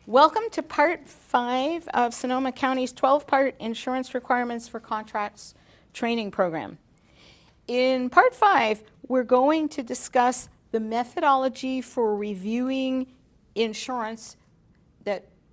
Welcome to Part 5 of Sonoma County's 12-part Insurance Requirements for Contracts training program. In Part 5, we're going to discuss the methodology for reviewing insurance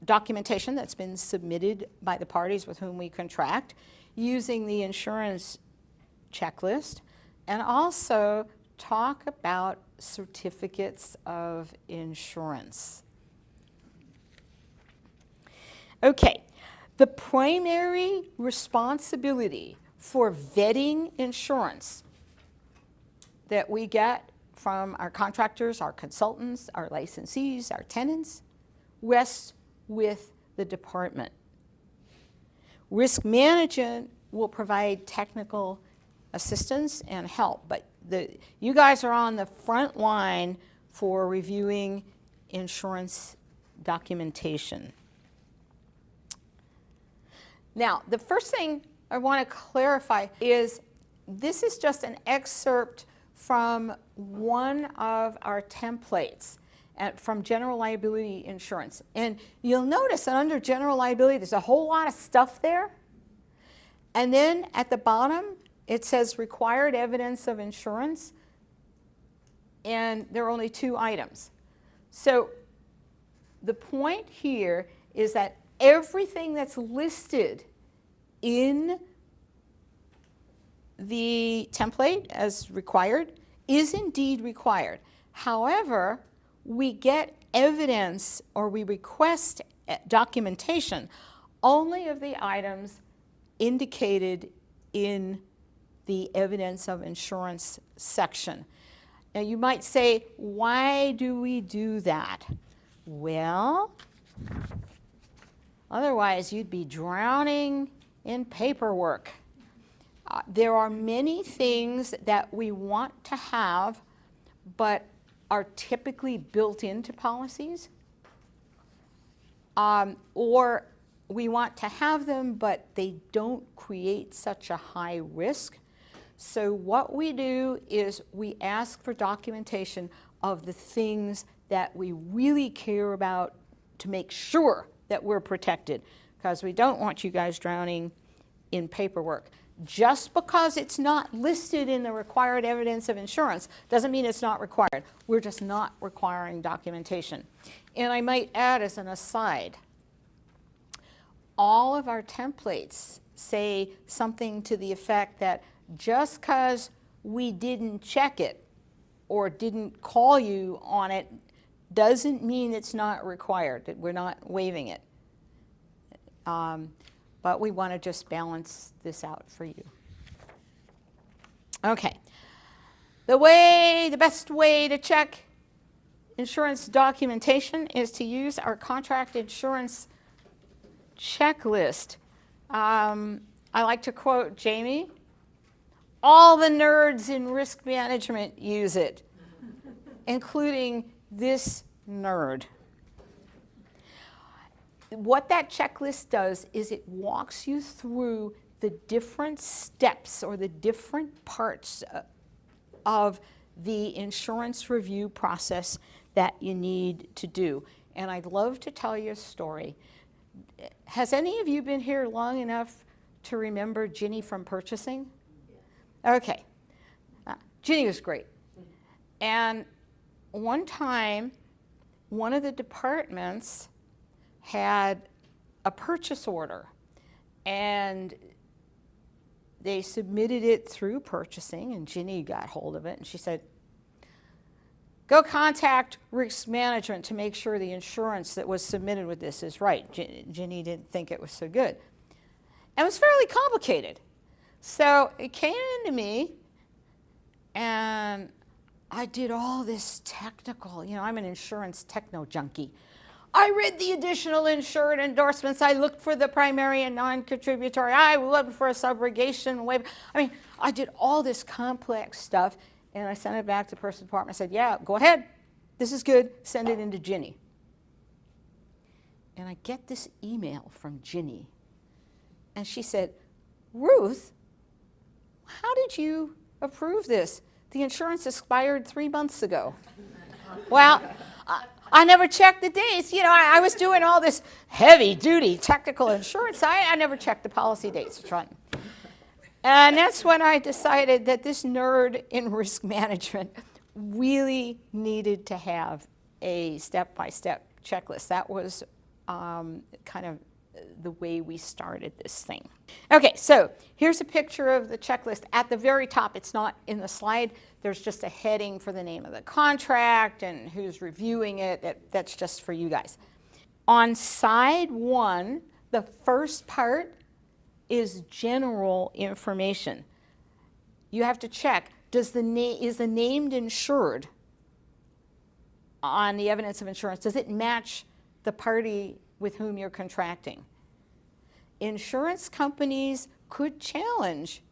documentation that's been submitted by the parties with whom we contract, using the insurance checklist, and also talk about certificates of insurance. Okay, the primary responsibility for vetting insurance that we get from our contractors, our consultants, our licensees, our tenants, rests with the department. Risk management will provide technical assistance and help, but you guys are on the front line for reviewing insurance documentation. Now, the first thing I want to clarify is this is just an excerpt from one of our templates from general liability insurance. And you'll notice that under general liability, there's a whole lot of stuff there. And then at the bottom, it says required evidence of insurance. And there are only 2 items. So the point here is that everything that's listed in the template as required is indeed required. However, we get evidence or we request documentation only of the items indicated in the evidence of insurance section. Now you might say, why do we do that? Well, otherwise you'd be drowning in paperwork. There are many things that we want to have but are typically built into policies, or we want to have them but they don't create such a high risk. So what we do is we ask for documentation of the things that we really care about to make sure that we're protected, because we don't want you guys drowning in paperwork. Just because it's not listed in the required evidence of insurance doesn't mean it's not required. We're just not requiring documentation. And I might add as an aside, all of our templates say something to the effect that just because we didn't check it or didn't call you on it doesn't mean it's not required, that we're not waiving it. But we want to just balance this out for you. Okay. The best way to check insurance documentation is to use our contract insurance checklist. I like to quote Jamie, all the nerds in risk management use it, including this nerd. What that checklist does is it walks you through the different steps or the different parts of the insurance review process that you need to do. And I'd love to tell you a story. Has any of you been here long enough to remember Ginny from purchasing? Okay. Ginny was great. And one time, one of the departments had a purchase order, and they submitted it through purchasing, and Ginny got hold of it, and she said, go contact risk management to make sure the insurance that was submitted with this is right. Ginny didn't think it was so good. And it was fairly complicated. So it came into me, and I did all this technical, I'm an insurance techno junkie. I read the additional insured endorsements. I looked for the primary and non-contributory. I looked for a subrogation waiver. I did all this complex stuff, and I sent it back to the person department. I said, yeah, go ahead. This is good. Send it into Ginny. And I get this email from Ginny, and she said, Ruth, how did you approve this? The insurance expired 3 months ago. Well, I never checked the dates. You know, I was doing all this heavy-duty technical insurance. I never checked the policy dates front. And that's when I decided that this nerd in risk management really needed to have a step-by-step checklist. That was kind of the way we started this thing. Okay, so here's a picture of the checklist. At the very top, it's not in the slide, there's just a heading for the name of the contract and who's reviewing it. That's just for you guys. On side 1, the first part is general information. You have to check, is the named insured on the evidence of insurance, does it match the party with whom you're contracting? Insurance companies could challenge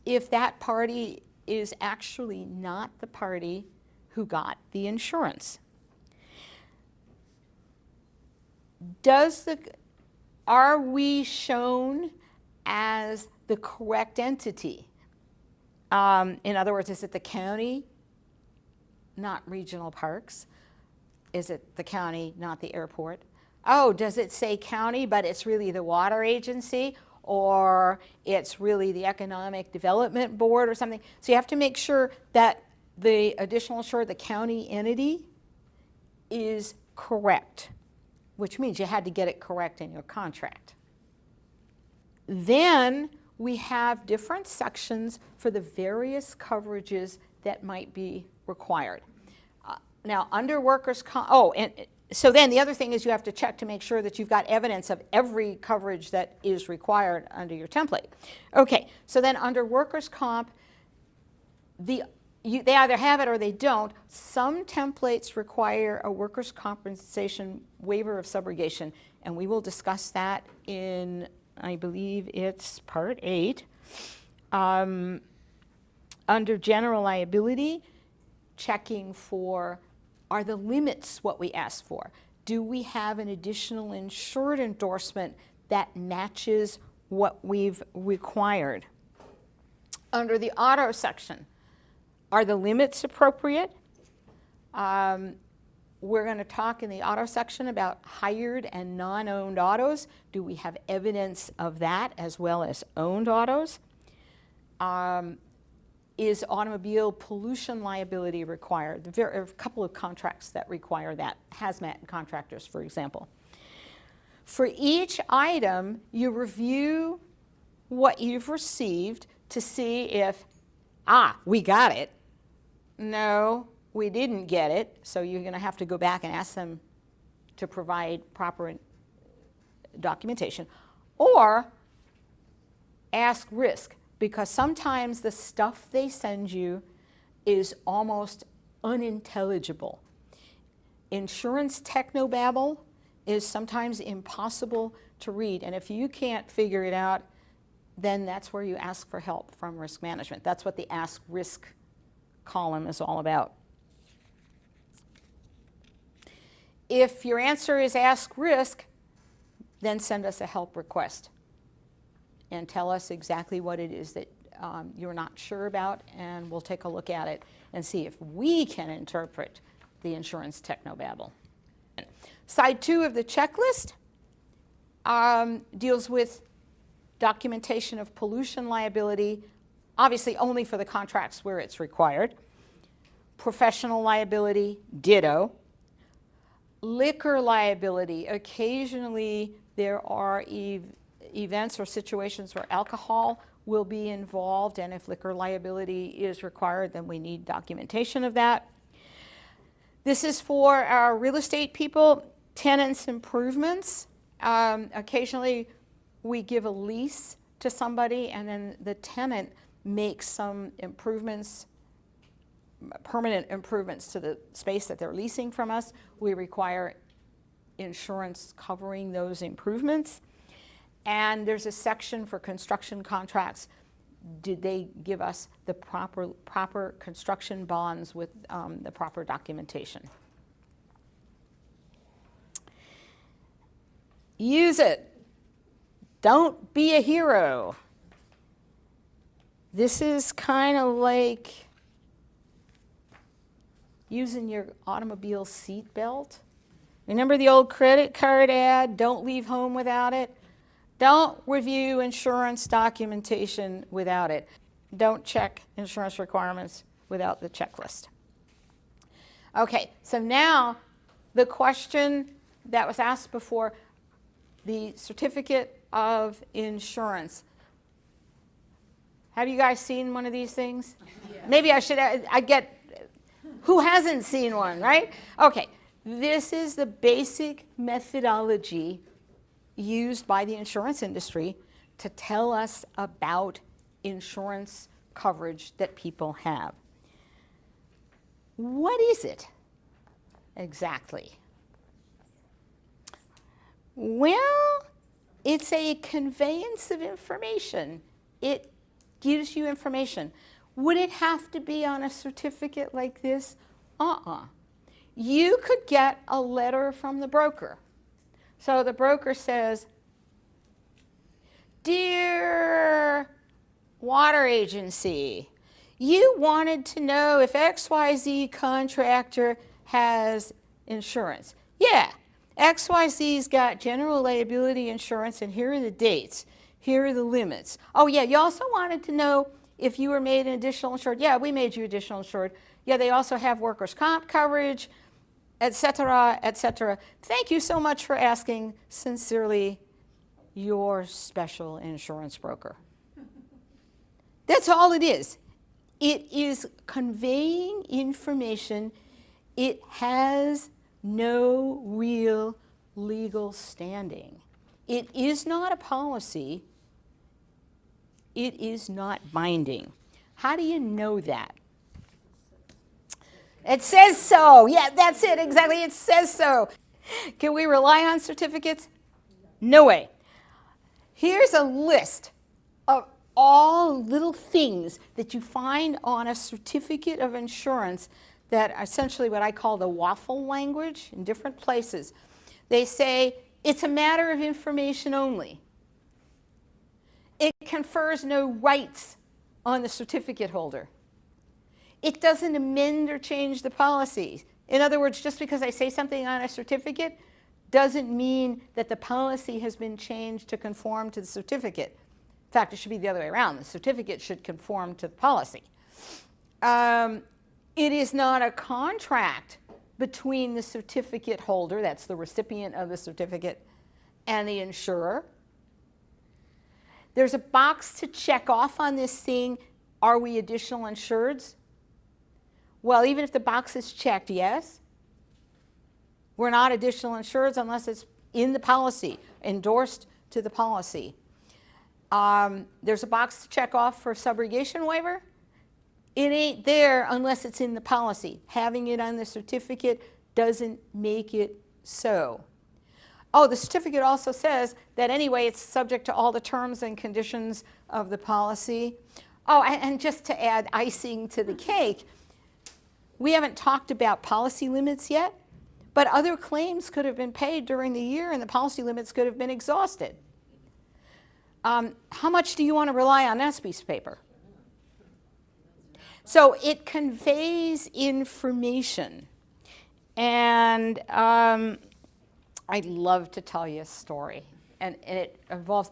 if that party is actually not the party who got the insurance. Are we shown as the correct entity? In other words, is it the county, not regional parks? Is it the county, not the airport? Oh, does it say county, but it's really the water agency, or it's really the economic development board or something? So you have to make sure that the additional insured, the county entity, is correct, which means you had to get it correct in your contract. Then we have different sections for the various coverages that might be required. Now, under workers' comp, so then the other thing is you have to check to make sure that you've got evidence of every coverage that is required under your template. Okay, so then under workers' comp, they either have it or they don't. Some templates require a workers' compensation waiver of subrogation, and we will discuss that in, I believe it's part 8. Under general liability, checking for, are the limits what we asked for? Do we have an additional insured endorsement that matches what we've required? Under the auto section, are the limits appropriate? We're going to talk in the auto section about hired and non-owned autos. Do we have evidence of that as well as owned autos? Is automobile pollution liability required? There are a couple of contracts that require that, hazmat contractors, for example. For each item, you review what you've received to see if, we got it. No, we didn't get it, so you're going to have to go back and ask them to provide proper documentation. Or ask risk, because sometimes the stuff they send you is almost unintelligible. Insurance technobabble is sometimes impossible to read, and if you can't figure it out, then that's where you ask for help from risk management. That's what the Ask Risk column is all about. If your answer is Ask Risk, then send us a help request and tell us exactly what it is that you're not sure about, and we'll take a look at it and see if we can interpret the insurance technobabble. Side 2 of the checklist deals with documentation of pollution liability, obviously only for the contracts where it's required. Professional liability, ditto. Liquor liability, occasionally there are events or situations where alcohol will be involved, and if liquor liability is required, then we need documentation of that. This is for our real estate people, tenants improvements. Occasionally we give a lease to somebody and then the tenant makes some improvements, permanent improvements to the space that they're leasing from us. We require insurance covering those improvements. And there's a section for construction contracts. Did they give us the proper construction bonds with the proper documentation? Use it. Don't be a hero. This is kind of like, using your automobile seat belt. Remember the old credit card ad, don't leave home without it? Don't review insurance documentation without it. Don't check insurance requirements without the checklist. Okay, so now the question that was asked before, the certificate of insurance. Have you guys seen one of these things? Yeah. Maybe I get, who hasn't seen one, right? Okay, this is the basic methodology used by the insurance industry to tell us about insurance coverage that people have. What is it exactly? Well, it's a conveyance of information. It gives you information. Would it have to be on a certificate like this? You could get a letter from the broker. So the broker says, "Dear water agency, you wanted to know if XYZ contractor has insurance. Yeah, XYZ's got general liability insurance, and here are the dates. Here are the limits. Oh yeah, you also wanted to know if you were made an additional insured. Yeah, we made you additional insured. Yeah, they also have workers' comp coverage, etc., etc. Thank you so much for asking. Sincerely, your special insurance broker." That's all it is. It is conveying information. It has no real legal standing. It is not a policy. It is not binding. How do you know that? It says so. Yeah, that's it, exactly. It says so. Can we rely on certificates? No way. Here's a list of all little things that you find on a certificate of insurance that are essentially what I call the waffle language in different places. They say it's a matter of information only. It confers no rights on the certificate holder. It doesn't amend or change the policy. In other words, just because I say something on a certificate doesn't mean that the policy has been changed to conform to the certificate. In fact, it should be the other way around. The certificate should conform to the policy. It is not a contract between the certificate holder, that's the recipient of the certificate, and the insurer. There's a box to check off on this thing, are we additional insureds? Well, even if the box is checked yes, we're not additional insureds unless it's in the policy, endorsed to the policy. There's a box to check off for subrogation waiver. It ain't there unless it's in the policy. Having it on the certificate doesn't make it so. Oh, the certificate also says that anyway it's subject to all the terms and conditions of the policy. Oh, and just to add icing to the cake, we haven't talked about policy limits yet, but other claims could have been paid during the year and the policy limits could have been exhausted. How much do you want to rely on that piece of paper? So it conveys information. And I'd love to tell you a story. And it involves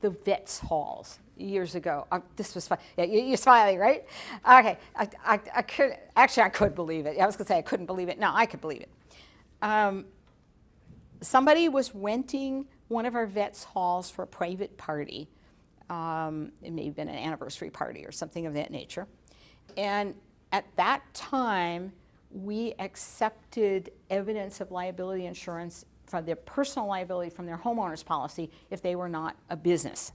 the vets' halls years ago. This was fun. Yeah, you're smiling, right? Okay. I could believe it. I was going to say I couldn't believe it. No, I could believe it. Somebody was renting one of our vets' halls for a private party. It may have been an anniversary party or something of that nature. And at that time, we accepted evidence of liability insurance from their personal liability from their homeowner's policy if they were not a business.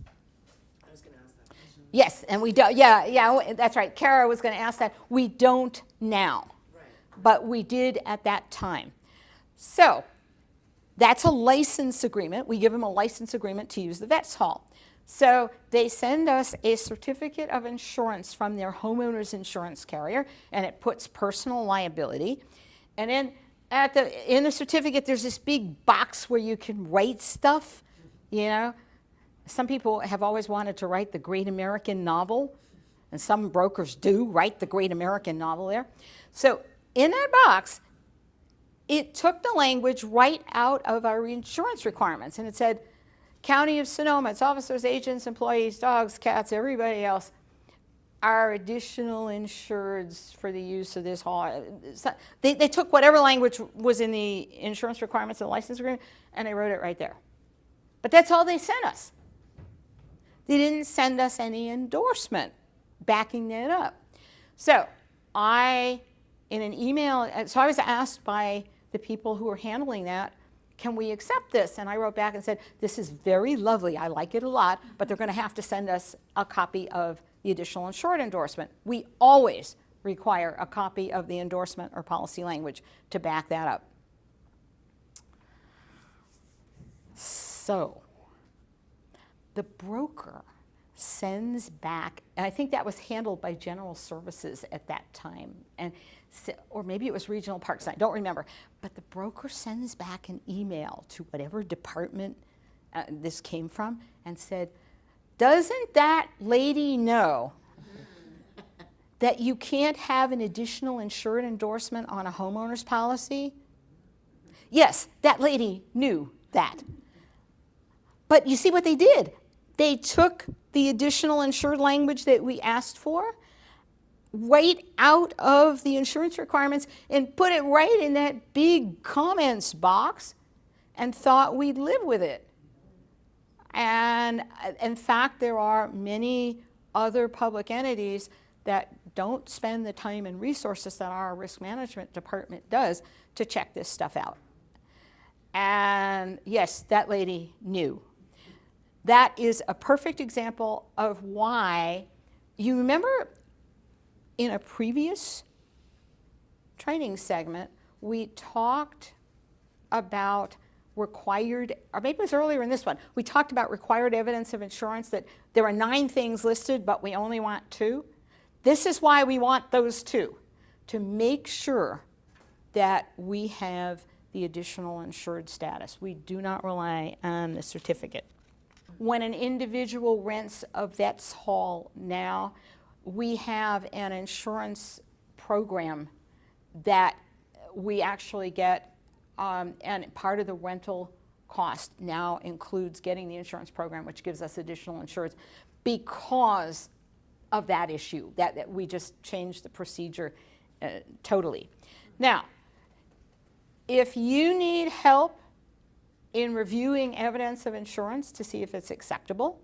I was going to ask that question. Yes, and we don't. Yeah, that's right. Kara was going to ask that. We don't now, Right. but we did at that time. So that's a license agreement. We give them a license agreement to use the vets hall. So they send us a certificate of insurance from their homeowner's insurance carrier, and it puts personal liability. And then in the certificate, there's this big box where you can write stuff, you know. Some people have always wanted to write the great American novel, and some brokers do write the great American novel there. So in that box, it took the language right out of our insurance requirements. And it said, County of Sonoma, its officers, agents, employees, dogs, cats, everybody else are additional insureds for the use of this hall. They took whatever language was in the insurance requirements of the license agreement, and they wrote it right there. But that's all they sent us. They didn't send us any endorsement backing that up. So in an email, so I was asked by the people who were handling that, can we accept this? And I wrote back and said, this is very lovely, I like it a lot, but they're going to have to send us a copy of the additional insured endorsement. We always require a copy of the endorsement or policy language to back that up. So the broker sends back, and I think that was handled by General Services at that time, or maybe it was Regional Parks, I don't remember, but the broker sends back an email to whatever department this came from and said, doesn't that lady know that you can't have an additional insured endorsement on a homeowner's policy? Yes, that lady knew that. But you see what they did? They took the additional insured language that we asked for right out of the insurance requirements and put it right in that big comments box and thought we'd live with it. And in fact, there are many other public entities that don't spend the time and resources that our risk management department does to check this stuff out. And yes, that lady knew. That is a perfect example of why, you remember in a previous training segment, we talked about required, or maybe it was earlier in this one, we talked about required evidence of insurance, that there are 9 things listed, but we only want 2. This is why we want those 2, to make sure that we have the additional insured status. We do not rely on the certificate. When an individual rents a vet's hall now, we have an insurance program that we actually get, and part of the rental cost now includes getting the insurance program, which gives us additional insurance because of that issue, that we just changed the procedure totally. Now, if you need help in reviewing evidence of insurance to see if it's acceptable,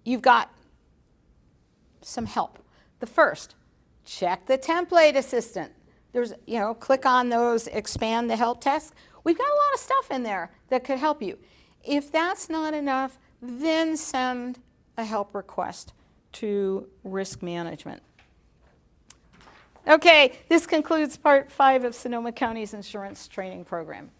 you've got some help. The first, check the template assistant. There's, click on those, expand the help text. We've got a lot of stuff in there that could help you. If that's not enough, then send a help request to risk management. Okay, this concludes part 5 of Sonoma County's insurance training program.